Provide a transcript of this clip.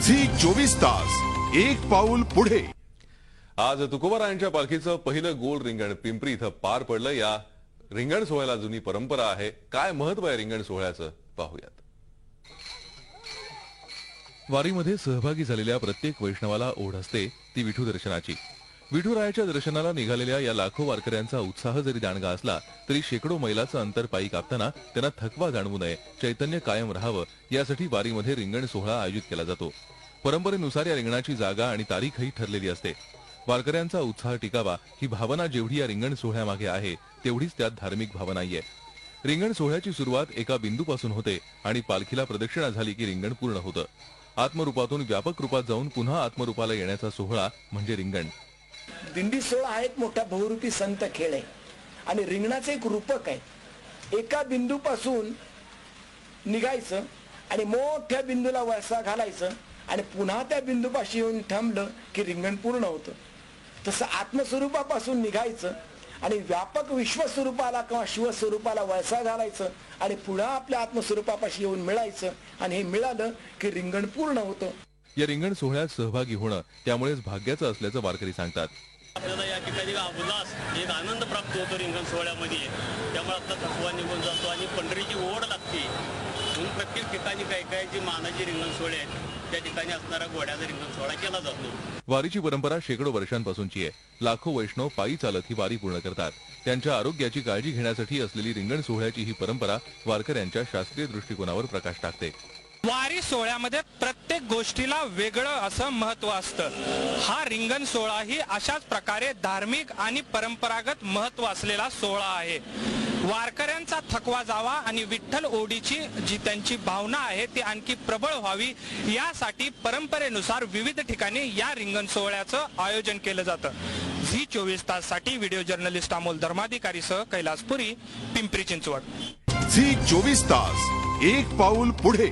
Zee 24 तास एक पाऊल पुढे। आज तुकोबारायांच्या पालखीचं पहिलं गोल रिंगण पिंपरी इथं पार पडलं। या रिंगण सोहळ्याला जुनी परंपरा आहे। काय महत्व आहे रिंगण सोहळ्याचं पाहूयात। वारीमध्ये सहभागी झालेल्या प्रत्येक वैष्णवाला ओढ असते ती विठू दर्शनाची। विठुरायाच्या दर्शनाला निघालेल्या या लाखो वारकऱ्यांचा उत्साह जरी दांडगा असला तरी शेकडो मैलाचं अंतर पायी कापताना त्यांना थकवा जाणवू नये, चैतन्य कायम राहावं यासाठी वारीमध्ये रिंगण सोहळा आयोजित केला जातो। परंपरेनुसार या रिंगणाची जागा आणि तारीखही ठरलेली असते। वारकऱ्यांचा उत्साह टिकावा ही भावना जेवढी या रिंगण सोहळ्यामागे आहे तेवढीच त्यात धार्मिक भावनाही आहे। रिंगण सोहळ्याची सुरुवात एका बिंदूपासून होते आणि पालखीला प्रदक्षिणा झाली की रिंगण पूर्ण होतं। आत्मरूपातून व्यापक रूपात जाऊन पुन्हा आत्मरूपाला येण्याचा सोहळा म्हणजे रिंगण। दिंडी सोहळा हा एक मोठा बहुरूपी संत खेळ आहे आणि रिंगणाचे एक रूपक आहे। एका बिंदूपासून निघायचं आणि मोठ्या बिंदूला वळसा घालायचं आणि पुन्हा त्या बिंदूपाशी येऊन थांबलं की रिंगण पूर्ण होतं। तसं आत्मस्वरूपापासून निघायचं आणि व्यापक विश्वस्वरूपाला किंवा शिवस्वरूपाला वळसा घालायचं आणि पुन्हा आपल्या आत्मस्वरूपापाशी येऊन मिळायचं आणि हे मिळालं की रिंगण पूर्ण होतं। या रिंगण सोहळ्यात सहभागी होणं त्यामुळेच भाग्याचं असल्याचं वारकरी सांगतात। आपल्याला या ठिकाणी उल्हास एक आनंद प्राप्त होतो रिंगण सोहळ्यामध्ये। त्यामुळे आपला थकवा निघून जातो आणि पंढरीची ओढ लागते। म्हणून प्रत्येक ठिकाणी काही जी मानाची रिंगण सोहळे आहेत त्या ठिकाणी असणारा घोड्याचा रिंगण सोहळा केला जातो। वारीची परंपरा शेकडो वर्षांपासूनची आहे। लाखो वैष्णव पायी चालत ही वारी पूर्ण करतात। त्यांच्या आरोग्याची काळजी घेण्यासाठी असलेली रिंगण सोहळ्याची ही परंपरा वारकऱ्यांच्या शास्त्रीय दृष्टिकोनावर प्रकाश टाकते। वारी सोहळ्यामध्ये प्रत्येक गोष्टीला वेगळं असं महत्व असतं। हा रिंगण सोहळा ही अशाच प्रकारे धार्मिक आणि परंपरागत महत्व असलेला सोहळा आहे। वारकऱ्यांचा थकवा जावा आणि विठ्ठल ओढीची जी त्यांची भावना आहे ती आणखी प्रबळ व्हावी यासाठी परंपरेनुसार विविध ठिकाणी या रिंगण सोहळ्याचं आयोजन केलं जातं। झी 24 तास साठी व्हिडिओ जर्नलिस्ट अमोल धर्माधिकारी सह कैलासपुरी, पिंपरी चिंचवड। झी 24 तास एक पाऊल पुढे।